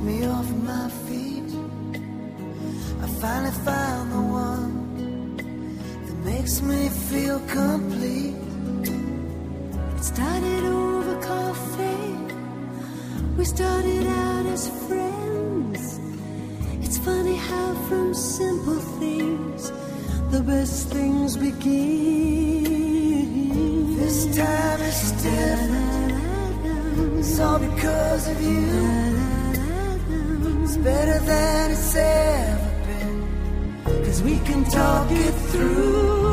me off my feet. I finally found the one that makes me feel complete. It started over coffee. We started out as friends. It's funny how from simple things the best things begin. This time it's different. It's all because of you. It's better than it's ever been, 'cause we can talk it through.